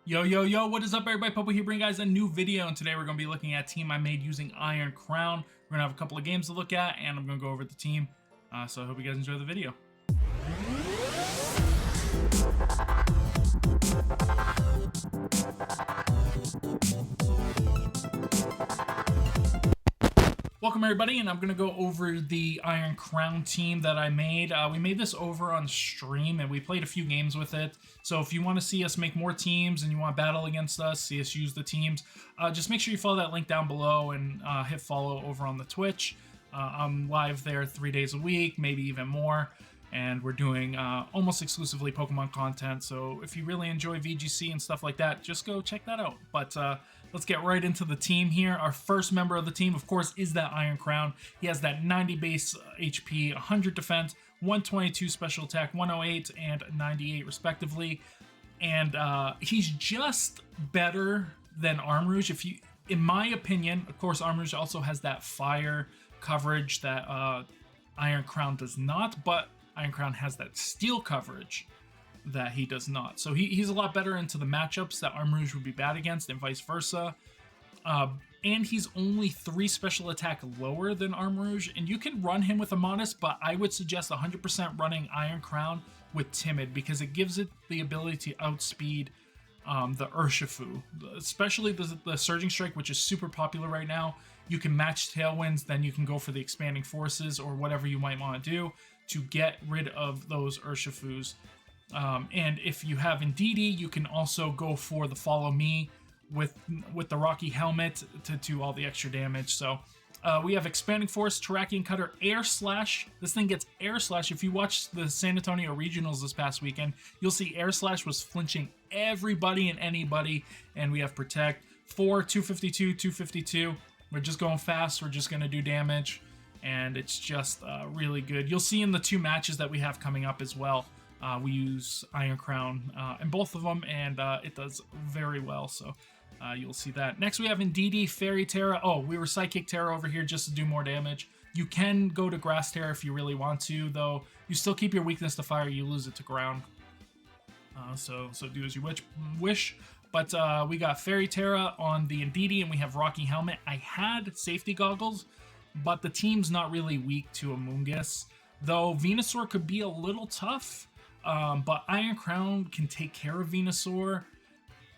Yo, what is up everybody? Popo here bringing you guys a new video, and today we're going to be looking at a team I made using Iron Crown. We're going to have a couple of games to look at, and I'm going to go over the team. So I hope you guys enjoy the video. Welcome everybody, and I'm going to go over the Iron Crown team that I made. We made this over on stream, and we played a few games with it. So if you want to see us make more teams, and you want to battle against us, see us use the teams, just make sure you follow that link down below, and hit follow over on the Twitch. I'm live there 3 days a week, maybe even more. And we're doing almost exclusively Pokemon content, so if you really enjoy VGC and stuff like that, just go check that out. But let's get right into the team here. Our first member of the team, of course, is that Iron Crown. He has that 90 base HP, 100 defense, 122 special attack, 108, and 98 respectively. And he's just better than Armrouge. In my opinion, of course, Armrouge also has that fire coverage that Iron Crown does not, but Iron Crown has that steel coverage that he does not. So he's a lot better into the matchups that Armrouge would be bad against, and vice versa. And he's only 3 special attack lower than Armrouge, and you can run him with a Modest, but I would suggest 100% running Iron Crown with Timid, because it gives it the ability to outspeed the Urshifu, especially the Surging Strike, which is super popular right now. You can match Tailwinds, then you can go for the Expanding Forces or whatever you might want to do to get rid of those Urshifus. And if you have Indeedee, you can also go for the Follow Me with the Rocky Helmet to do all the extra damage. So we have Expanding Force, Terrakion Cutter, Air Slash. This thing gets Air Slash. If you watched the San Antonio Regionals this past weekend, you'll see Air Slash was flinching everybody and anybody. And we have Protect, 4, 252, 252. We're just going fast. We're just going to do damage. And it's just really good. You'll see in the 2 matches that we have coming up as well, we use Iron Crown in both of them, and it does very well. So you'll see that. Next we have Indeedee, Fairy Terra. Oh, we were Psychic Terra over here just to do more damage. You can go to Grass Terra if you really want to, though. You still keep your weakness to fire. You lose it to ground. So do as you wish. But we got Fairy Terra on the Indeedee, and we have Rocky Helmet. I had Safety Goggles, but the team's not really weak to Amoonguss, though Venusaur could be a little tough, but Iron Crown can take care of Venusaur.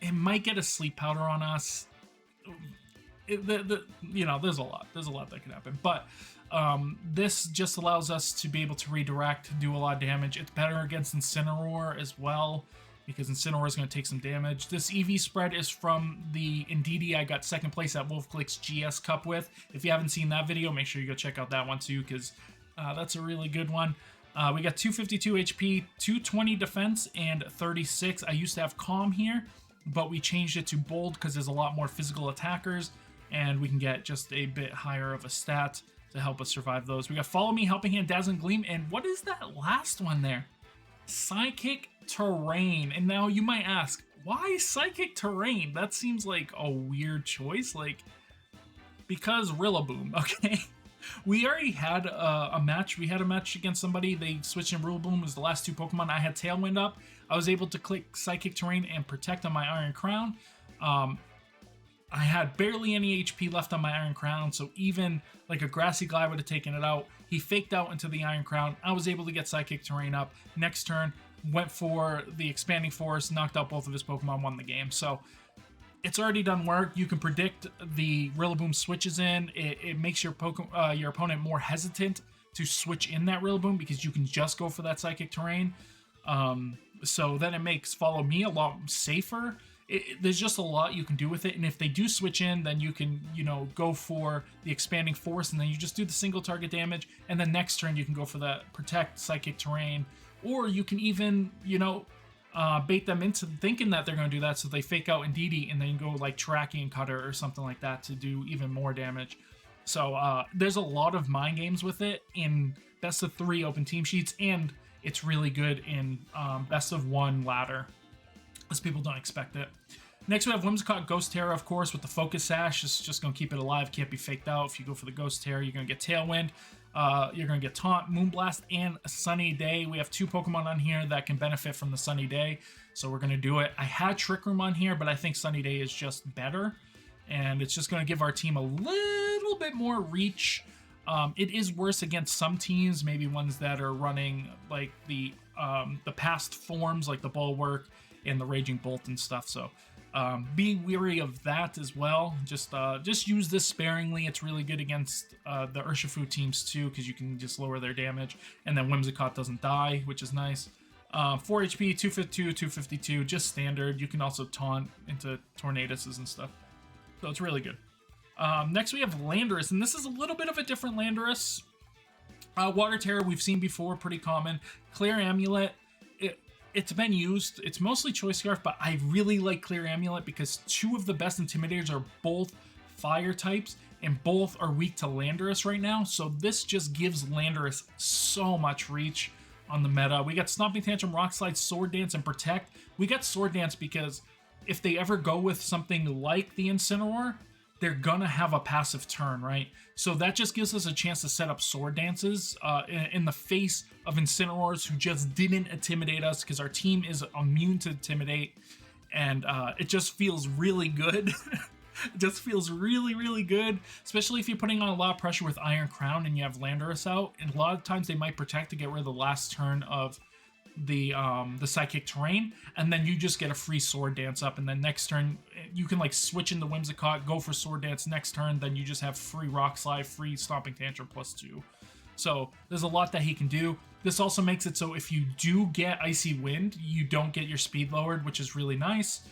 It might get a Sleep Powder on us. There's a lot that can happen, but this just allows us to be able to redirect, do a lot of damage. It's better against Incineroar as well, because Incineroar is going to take some damage. This EV spread is from the Indeedee I got second place at WolfClick's GS Cup with. If you haven't seen that video, make sure you go check out that one too, because that's a really good one. We got 252 HP, 220 defense, and 36. I used to have Calm here, but we changed it to Bold because there's a lot more physical attackers, and we can get just a bit higher of a stat to help us survive those. We got Follow Me, Helping Hand, Dazzling Gleam, and what is that last one there? Psychic Terrain. And now you might ask, why Psychic Terrain? That seems like a weird choice, because Rillaboom, okay? We already had a match. We had a match against somebody. They switched in Rillaboom. It was the last 2 Pokemon. I had Tailwind up. I was able to click Psychic Terrain and Protect on my Iron Crown. I had barely any HP left on my Iron Crown, so even like a Grassy Glide would have taken it out. He faked out into the Iron Crown. I was able to get Psychic Terrain up. Next turn, went for the Expanding Force, knocked out both of his Pokemon, won the game. So it's already done work. You can predict the Rillaboom switches in. It makes your opponent more hesitant to switch in that Rillaboom, because you can just go for that Psychic Terrain. So then it makes Follow Me a lot safer. There's just a lot you can do with it, and if they do switch in, then you can, go for the Expanding Force, and then you just do the single target damage, and then next turn you can go for that Protect Psychic Terrain, or you can even, bait them into thinking that they're going to do that, so they fake out Indeedee, and then go like Terrakion Cutter or something like that to do even more damage. So there's a lot of mind games with it in best of 3 open team sheets, and it's really good in best of 1 ladder, as people don't expect it. Next we have Whimsicott Ghost Terra, of course, with the Focus Sash. It's just going to keep it alive, can't be faked out. If you go for the Ghost Terra, you're going to get Tailwind. You're going to get Taunt, Moonblast, and Sunny Day. We have 2 Pokemon on here that can benefit from the Sunny Day, so we're going to do it. I had Trick Room on here, but I think Sunny Day is just better, and it's just going to give our team a little bit more reach. It is worse against some teams, maybe ones that are running like the past forms, like the Bulwark and the Raging Bolt and stuff. So be wary of that as well. Just use this sparingly. It's really good against the Urshifu teams too, because you can just lower their damage. And then Whimsicott doesn't die, which is nice. 4 HP, 252, 252, just standard. You can also taunt into Tornaduses and stuff. So it's really good. Next we have Landorus, and this is a little bit of a different Landorus. Water Terror we've seen before, pretty common. Clear Amulet, it's been used. It's mostly Choice Scarf, but I really like Clear Amulet because 2 of the best Intimidators are both fire types, and both are weak to Landorus right now, so this just gives Landorus so much reach on the meta. We got Stomping Tantrum, Rock Slide, Sword Dance, and Protect. We got Sword Dance because if they ever go with something like the Incineroar, they're gonna have a passive turn, right? So that just gives us a chance to set up Sword Dances in the face of Incineroars who just didn't intimidate us, because our team is immune to Intimidate, and it just feels really good. It just feels really, really good, especially if you're putting on a lot of pressure with Iron Crown and you have Landorus out, and a lot of times they might Protect to get rid of the last turn of the Psychic Terrain, and then you just get a free Sword Dance up, and then next turn you can like switch into Whimsicott, go for Sword Dance next turn, then you just have free Rock Slide, free Stomping Tantrum +2. So there's a lot that he can do. This also makes it so if you do get Icy Wind, you don't get your speed lowered, which is really nice.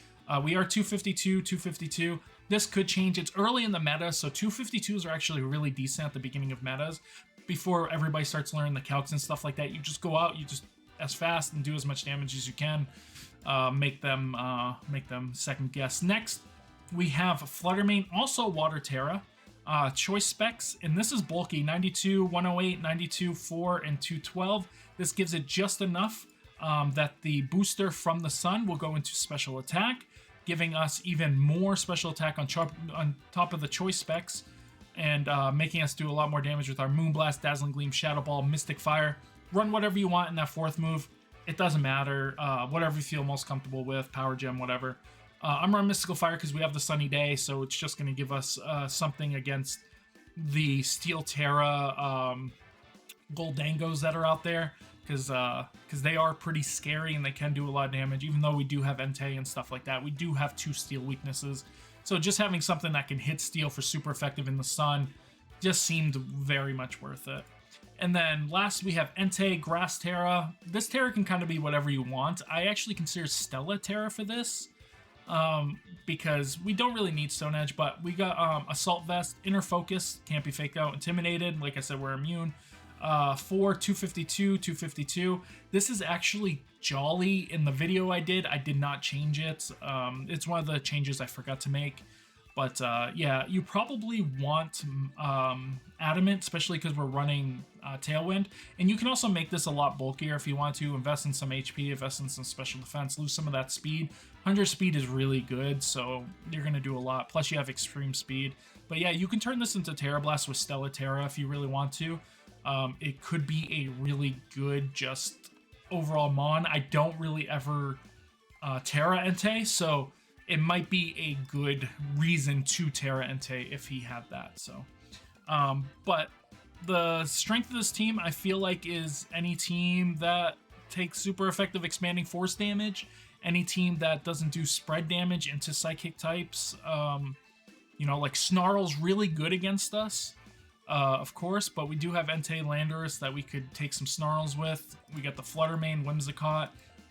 We are 252, 252. This could change. It's early in the meta, so 252s are actually really decent at the beginning of metas. Before everybody starts learning the calcs and stuff like that, you just go out, you just as fast and do as much damage as you can. Make them second guess. Next, we have Fluttermane, also Water Terra. Choice specs, and this is bulky, 92, 108, 92, 4, and 212. This gives it just enough that the booster from the sun will go into special attack, giving us even more special attack on top of the choice specs, and making us do a lot more damage with our Moonblast, Dazzling Gleam, Shadow Ball, Mystic Fire. Run whatever you want in that 4th move. It doesn't matter. Whatever you feel most comfortable with, Power Gem, whatever. I'm running Mystical Fire because we have the Sunny Day, so it's just going to give us something against the Steel Terra Goldangos that are out there, because they are pretty scary and they can do a lot of damage. Even though we do have Entei and stuff like that, we do have 2 Steel weaknesses. So just having something that can hit Steel for super effective in the sun just seemed very much worth it. And then last we have Entei, Grass Terra. This Terra can kind of be whatever you want. I actually consider Stella Terra for this, because we don't really need Stone Edge, but we got Assault Vest, Inner Focus, can't be faked out, Intimidated, like I said, we're immune. 4, 252, 252. This is actually Jolly. In the video I did not change it. It's one of the changes I forgot to make. But yeah, you probably want Adamant, especially because we're running Tailwind. And you can also make this a lot bulkier if you want to. Invest in some HP, invest in some special defense, lose some of that speed. 100 speed is really good, so you're going to do a lot. Plus you have extreme speed. But yeah, you can turn this into Terra Blast with Stella Terra if you really want to. It could be a really good just overall mon. I don't really ever Terra Entei, so it might be a good reason to Terra Entei if he had that. So, but the strength of this team, I feel like, is any team that takes super effective expanding force damage, any team that doesn't do spread damage into psychic types. You know, like Snarl's really good against us, of course, but we do have Entei, Landorus that we could take some Snarls with. We got the Fluttermane, Whimsicott.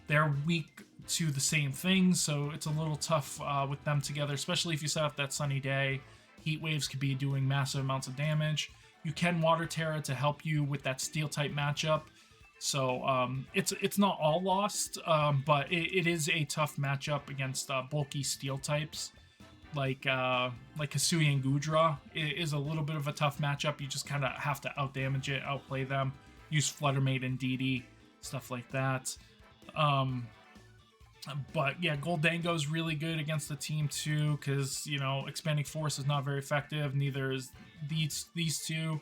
They're weak to the same things, so it's a little tough with them together, especially if you set up that Sunny Day. Heat Waves could be doing massive amounts of damage. You can Water Terra to help you with that Steel type matchup, so it's not all lost, but it is a tough matchup against bulky Steel types like Hisui and Gudra. It is a little bit of a tough matchup. You just kind of have to outdamage it, outplay them, use Fluttermane and DD, stuff like that. But yeah, Goldango's really good against the team too, because, you know, Expanding Force is not very effective, neither is these two.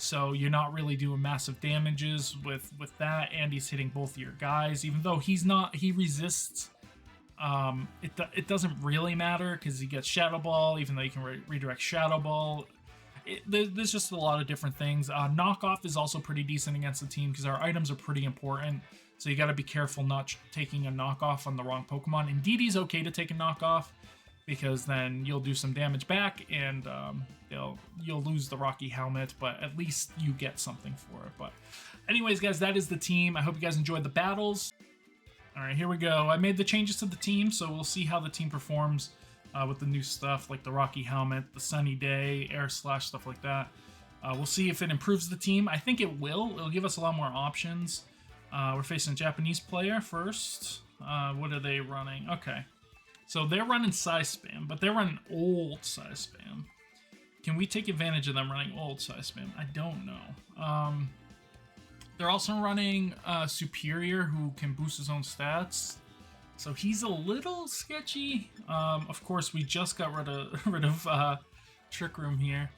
So you're not really doing massive damages with that, and he's hitting both of your guys, even though he resists. It doesn't really matter because he gets Shadow Ball, even though you can redirect Shadow Ball. There's just a lot of different things. Knockoff is also pretty decent against the team because our items are pretty important. So you got to be careful not taking a knockoff on the wrong Pokemon. And DD's okay to take a knockoff because then you'll do some damage back and you'll lose the Rocky Helmet, but at least you get something for it. But anyways, guys, that is the team. I hope you guys enjoyed the battles. All right, here we go. I made the changes to the team, so we'll see how the team performs with the new stuff like the Rocky Helmet, the Sunny Day, Air Slash, stuff like that. We'll see if it improves the team. I think it will. It'll give us a lot more options. We're facing a Japanese player first. What are they running? Okay. So they're running Psyspam, but they're running old Psyspam. Can we take advantage of them running old Psyspam? I don't know. They're also running Superior, who can boost his own stats. So he's a little sketchy. Of course, we just got rid of Trick Room here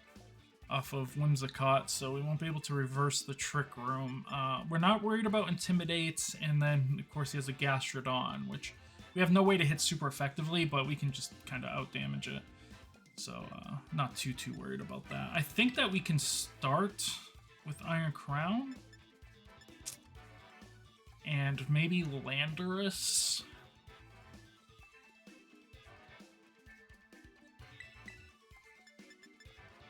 off of Whimsicott, so we won't be able to reverse the Trick Room. We're not worried about Intimidate, and then, of course, he has a Gastrodon, which we have no way to hit super effectively, but we can just kind of out-damage it. So, not too worried about that. I think that we can start with Iron Crown. And maybe Landorus.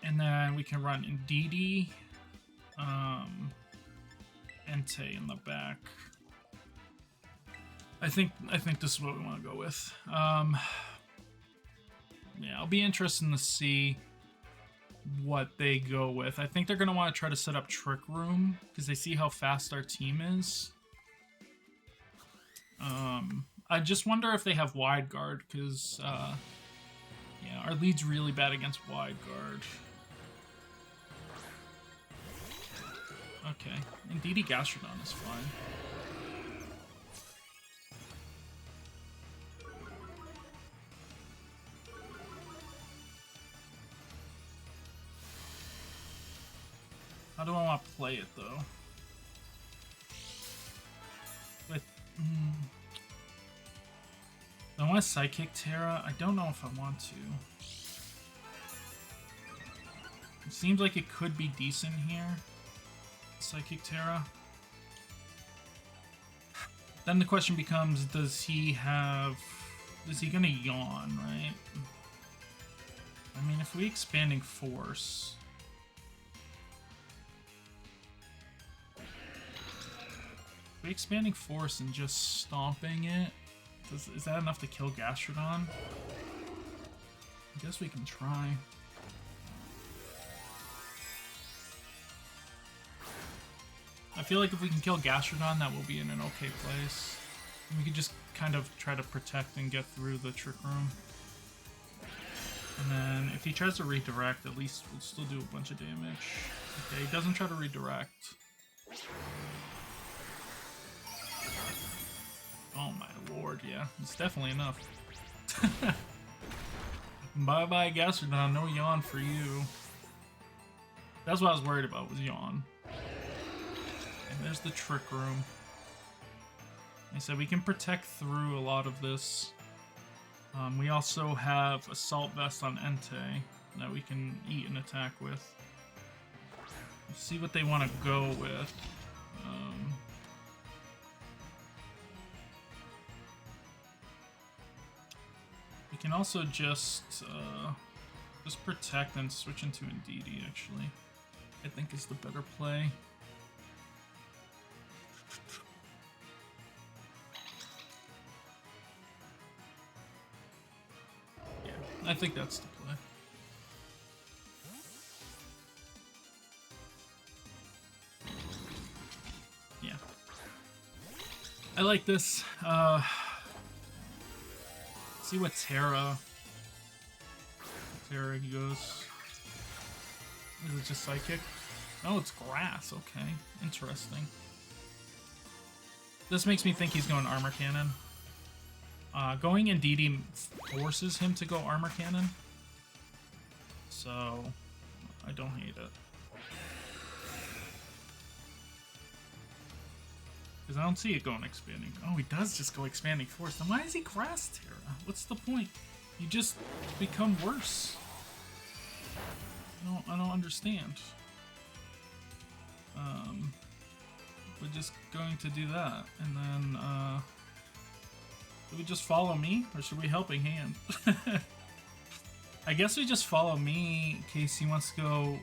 And then we can run Indeedee, Entei in the back. I think this is what we want to go with. Yeah, I'll be interested to see what they go with. I think they're going to want to try to set up Trick Room because they see how fast our team is. I just wonder if they have Wide Guard because, yeah, our lead's really bad against Wide Guard. Okay, Indeedee Gastrodon is fine. How do I want to play it, though? With... I want to Psychic Terra. I don't know if I want to. It seems like it could be decent here. Psychic Terra. Then the question becomes, does he gonna yawn, right? I mean, if we Expanding Force... If we Expanding Force and just stomping it, is that enough to kill Gastrodon? I guess we can try. I feel like if we can kill Gastrodon, that will be in an okay place. And we could just kind of try to protect and get through the Trick Room. And then if he tries to redirect, at least we'll still do a bunch of damage. Okay, he doesn't try to redirect. Oh my lord, yeah. It's definitely enough. Bye-bye, Gastrodon. No yawn for you. That's what I was worried about, was yawn. And there's the Trick Room. Like I said, we can protect through a lot of this. We also have Assault Vest on Entei that we can eat and attack with. Let's see what they want to go with. We can also just protect and switch into Indeedee, actually. I think is the better play. Yeah, I think that's the play. Yeah. I like this. See what Terra he goes. Is it just Psychic? Oh, it's Grass. Okay, interesting. This makes me think he's going Armor Cannon. Going Indeedee forces him to go Armor Cannon, so I don't hate it. Because I don't see it going expanding. Oh, he does just go expanding force. Then why is he Grass Terra? What's the point? You just become worse. I don't understand. We're just going to do that. And then, do we just follow me? Or should we Helping Hand? I guess we just follow me in case he wants to go,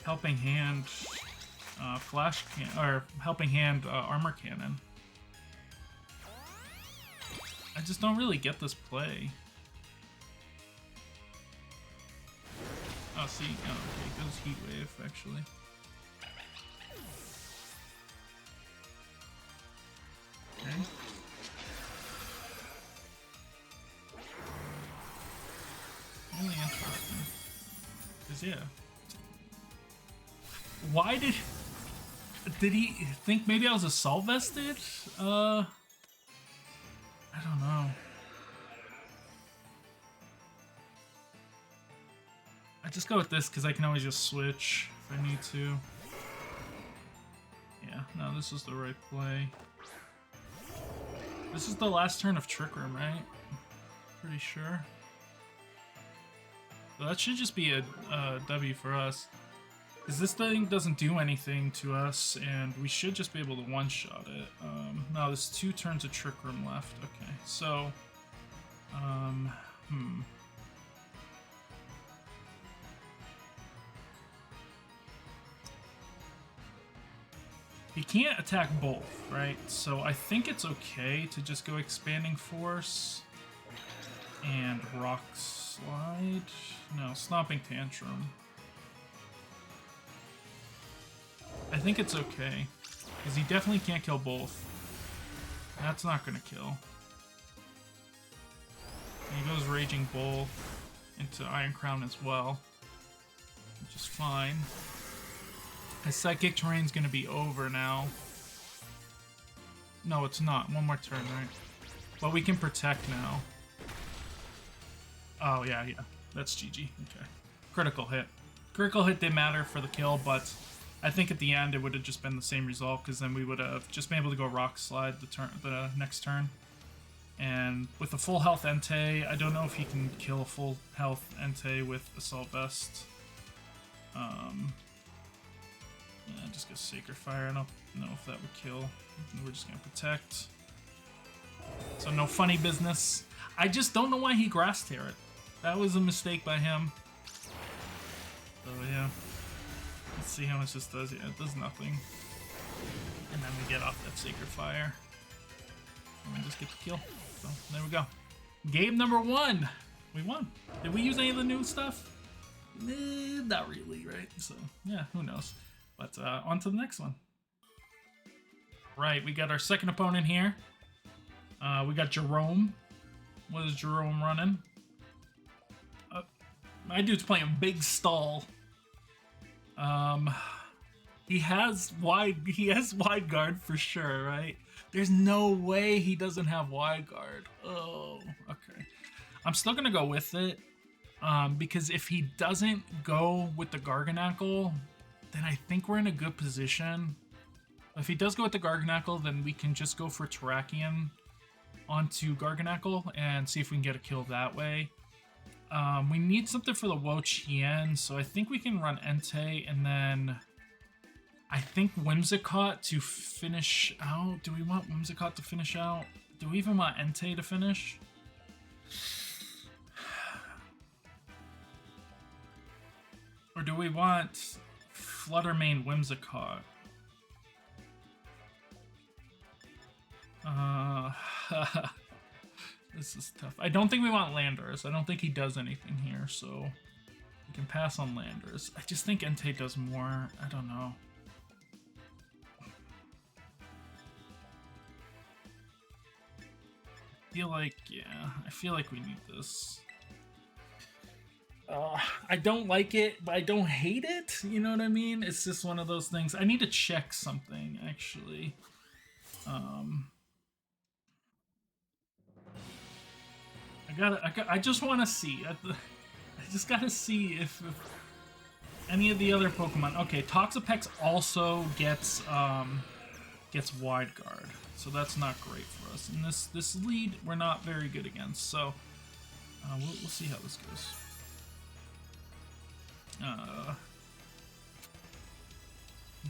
Helping Hand, Flash Cannon, or Helping Hand, Armor Cannon. I just don't really get this play. Oh, see, oh, okay, it goes Heat Wave, actually. Okay. Really interesting. Cause yeah. Why did he think maybe I was Assault Vested? I don't know. I just go with this because I can always just switch if I need to. Yeah, no, this is the right play. This is the last turn of Trick Room, right? Pretty sure. So that should just be a W for us. Because this thing doesn't do anything to us, and we should just be able to one-shot it. No, there's 2 turns of Trick Room left. Okay, so... He can't attack both, right? So I think it's okay to just go Expanding Force and Rock Slide. No, Stomping Tantrum. I think it's okay, because he definitely can't kill both. That's not gonna kill. And he goes Raging Bull into Iron Crown as well, which is fine. His Psychic Terrain's gonna be over now. No, it's not. One more turn, right? But we can Protect now. Oh, yeah. That's GG. Okay. Critical hit. Critical hit didn't matter for the kill, but I think at the end it would have just been the same result, because then we would have just been able to go Rock Slide the next turn. And with a full health Entei, I don't know if he can kill a full health Entei with Assault Vest. Yeah, just go Sacred Fire. I don't know if that would kill. We're just gonna Protect. So no funny business. I just don't know why he Grass Tear it. That was a mistake by him. So yeah. Let's see how much this does. Yeah, it does nothing. And then we get off that Sacred Fire. And we just get the kill. So there we go. Game number 1. We won. Did we use any of the new stuff? Not really, right? So yeah, who knows. But on to the next one. Right, we got our second opponent here. We got Jerome. What is Jerome running? My dude's playing Big Stall. He has wide guard for sure, right? There's no way he doesn't have wide guard. Oh, okay. I'm still gonna go with it. Because if he doesn't go with the Garganackle, then I think we're in a good position. If he does go with the Garganackle, then we can just go for Terrakion onto Garganackle and see if we can get a kill that way. We need something for the Wo-Chien, so I think we can run Entei, and then I think Whimsicott to finish out. Do we want Whimsicott to finish out? Do we even want Entei to finish? Or do we want Fluttermane Whimsicott? This is tough. I don't think we want Landorus. I don't think he does anything here, so we can pass on Landorus. I just think Entei does more. I don't know. I feel like we need this. I don't like it, but I don't hate it. You know what I mean? It's just one of those things. I need to check something, actually. I just want to see. I just gotta see if any of the other Pokemon. Okay, Toxapex also gets Wide Guard, so that's not great for us. And this lead, we're not very good against. So we'll see how this goes.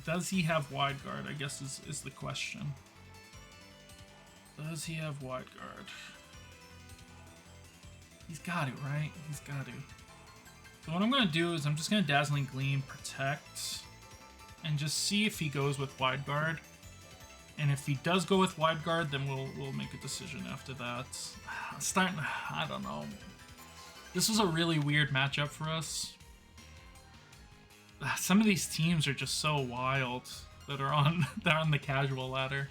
Does he have Wide Guard? I guess is the question. Does he have Wide Guard? He's got to, right? He's got to. So what I'm going to do is I'm just going to Dazzling Gleam, Protect, and just see if he goes with Wide Guard. And if he does go with Wide Guard, then we'll make a decision after that. I don't know. This was a really weird matchup for us. Some of these teams are just so wild that are on the casual ladder.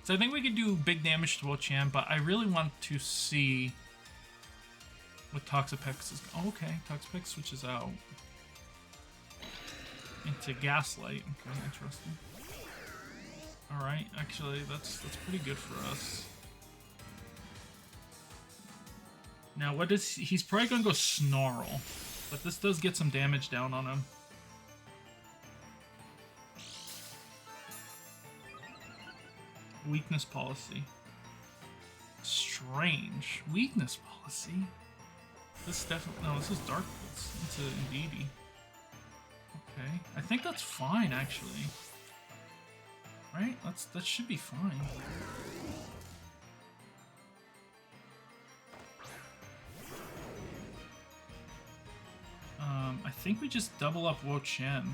So I think we could do big damage to Wo-Chan, but I really want to see what Toxapex is. Oh, okay, Toxapex switches out into Gaslight. Okay, interesting. All right, actually, that's pretty good for us. Now, what is he's probably gonna go Snarl, but this does get some damage down on him. Weakness Policy. Strange. Weakness Policy? This definitely... No, this is Dark Pulse into Indeedee. Okay. I think that's fine, actually. Right? That should be fine. I think we just double up Wo-Chan.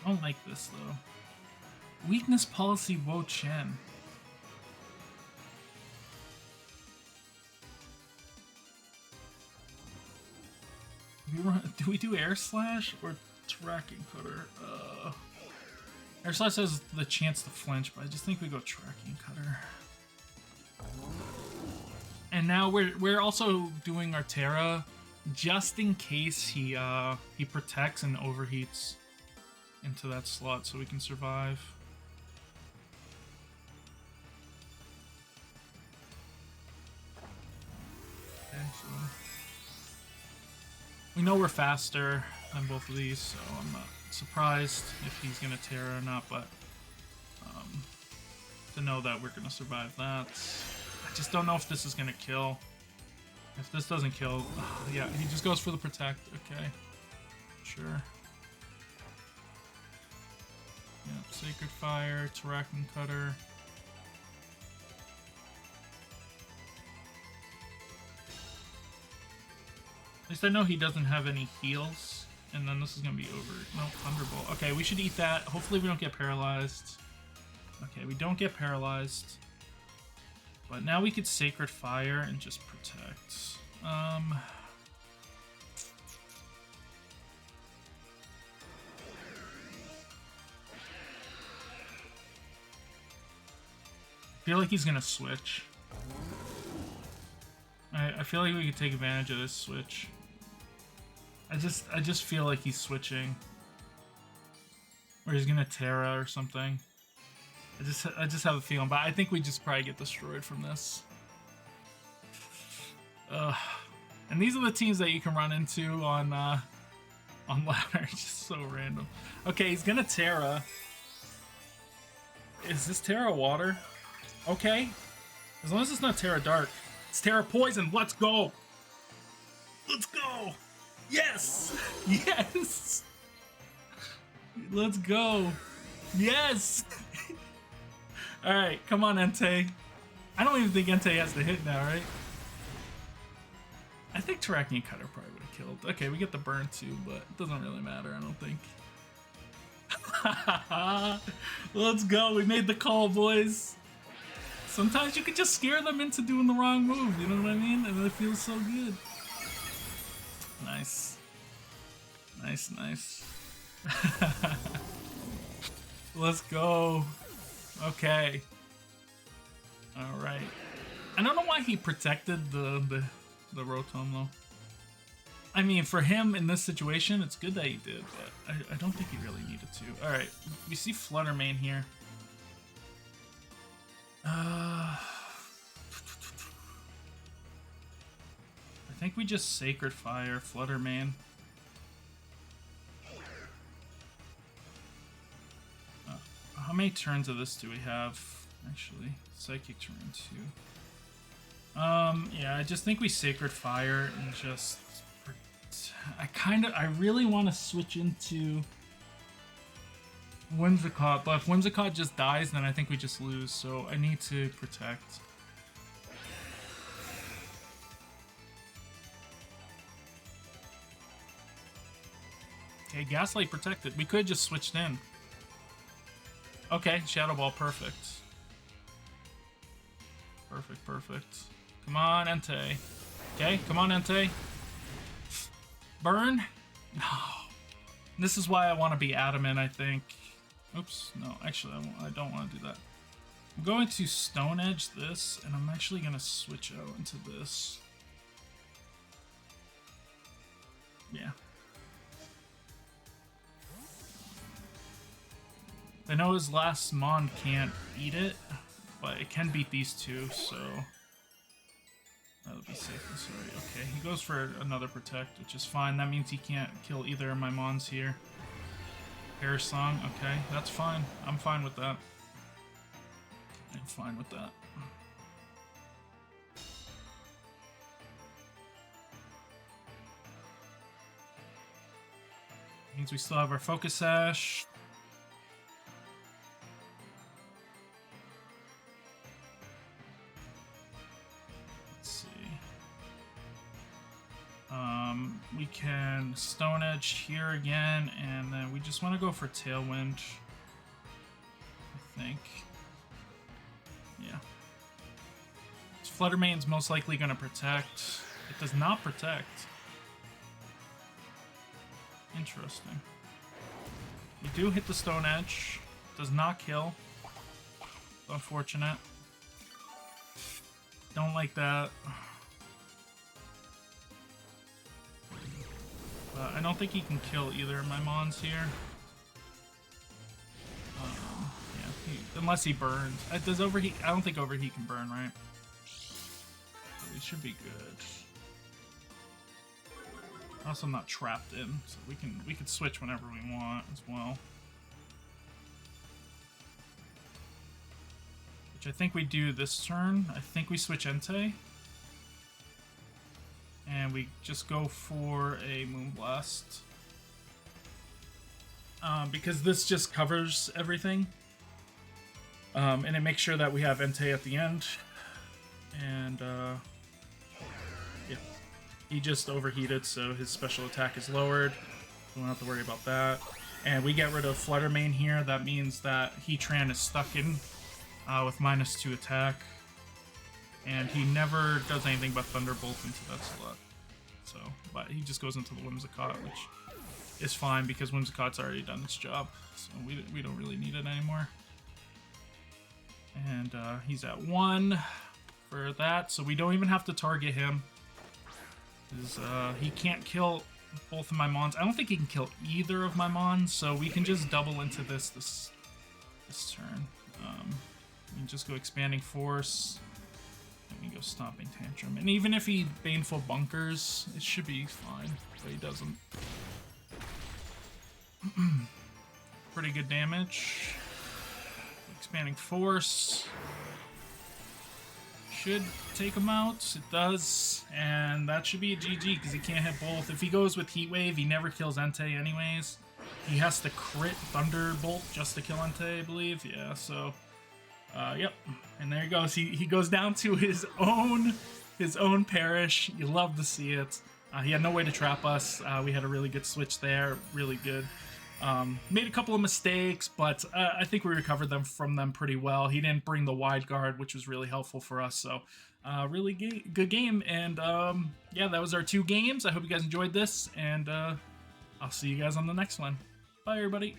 I don't like this though. Weakness Policy Wo-Chan. Do we do Air Slash or Tracking Cutter? Air Slash has the chance to flinch, but I just think we go Tracking Cutter. And now we're also doing our Terra just in case he protects and overheats into that slot so we can survive. Okay, so we know we're faster than both of these, so I'm not surprised if he's gonna Terra or not, but to know that we're gonna survive that. I just don't know if this is gonna kill. If this doesn't kill, yeah, he just goes for the Protect. Okay, sure. Yeah, Sacred Fire, Terrakin Cutter. At least I know he doesn't have any heals, and then this is gonna be over. No, Thunderbolt. Okay, we should eat that. Hopefully we don't get paralyzed. Okay, we don't get paralyzed. But now we could Sacred Fire and just Protect. I feel like he's gonna switch. I feel like we could take advantage of this switch. I just feel like he's switching. Or he's gonna Terra or something. I just have a feeling, but I think we just probably get destroyed from this. And these are the teams that you can run into on ladder. It's just so random. Okay, he's gonna Terra. Is this Terra Water? Okay. As long as it's not Terra Dark. It's Terra Poison. Let's go. Let's go. Yes. Yes. Let's go. Yes. All right. Come on, Entei. I don't even think Entei has to hit now, right? I think Terrakion Cutter probably would have killed. Okay, we get the burn too, but it doesn't really matter, I don't think. Let's go. We made the call, boys. Sometimes you can just scare them into doing the wrong move, you know what I mean? And it feels so good. Nice. Nice, nice. Let's go. Okay. Alright. I don't know why he protected the Rotom though. I mean, for him in this situation, it's good that he did, but I don't think he really needed to. All right, we see Fluttermane here. I think we just Sacred Fire Fluttermane. How many turns of this do we have? Actually, Psychic turn 2. Yeah, I just think we Sacred Fire and just... I really want to switch into Whimsicott, but if Whimsicott just dies, then I think we just lose, so I need to protect. Okay, Gaslight protected. We could just switched in. Okay, Shadow Ball, perfect. Perfect, perfect. Come on, Entei. Okay, come on, Entei. Burn? No. This is why I want to be adamant, I think. Oops, no, actually, I don't want to do that. I'm going to Stone Edge this, and I'm actually going to switch out into this. Yeah. I know his last Mon can't beat it, but it can beat these two, so that'll be safe and sorry. Okay, he goes for another Protect, which is fine. That means he can't kill either of my Mons here. Perish Song, okay, that's fine. I'm fine with that. I'm fine with that. Means we still have our Focus Sash. We can Stone Edge here again, and then we just want to go for Tailwind, I think. Yeah. Fluttermane's most likely going to protect. It does not protect. Interesting. We do hit the Stone Edge. Does not kill. Unfortunate. Don't like that. I don't think he can kill either of my Mons here. Yeah, unless he burns. Does Overheat? I don't think Overheat can burn, right? So we should be good. Also, I'm not trapped in, so we can switch whenever we want as well. Which I think we do this turn. I think we switch Entei. And we just go for a Moonblast. Because this just covers everything. And it makes sure that we have Entei at the end. And, yeah. He just overheated, so his special attack is lowered. We don't have to worry about that. And we get rid of Fluttermane here. That means that Heatran is stuck in with -2 attack. And he never does anything but Thunderbolt into that slot. So, but he just goes into the Whimsicott, which is fine because Whimsicott's already done its job. So we don't really need it anymore. And he's at 1 for that, so we don't even have to target him. He can't kill both of my Mons. I don't think he can kill either of my Mons, so we can just double into this turn. We can just go Expanding Force. And we go Stomping Tantrum. And even if he Baneful Bunkers, it should be fine, but he doesn't. Pretty good damage. Expanding Force. Should take him out. It does. And that should be a GG because he can't hit both. If he goes with Heat Wave, he never kills Entei anyways. He has to crit Thunderbolt just to kill Entei, I believe. Yeah, so... yep, and there he goes. He goes down to his own parish. You love to see it. He had no way to trap us. We had a really good switch there, really good. Made a couple of mistakes, but I think we recovered from them pretty well. He didn't bring the wide guard, which was really helpful for us. So, really good game. And yeah, that was our 2 games. I hope you guys enjoyed this, and I'll see you guys on the next one. Bye, everybody.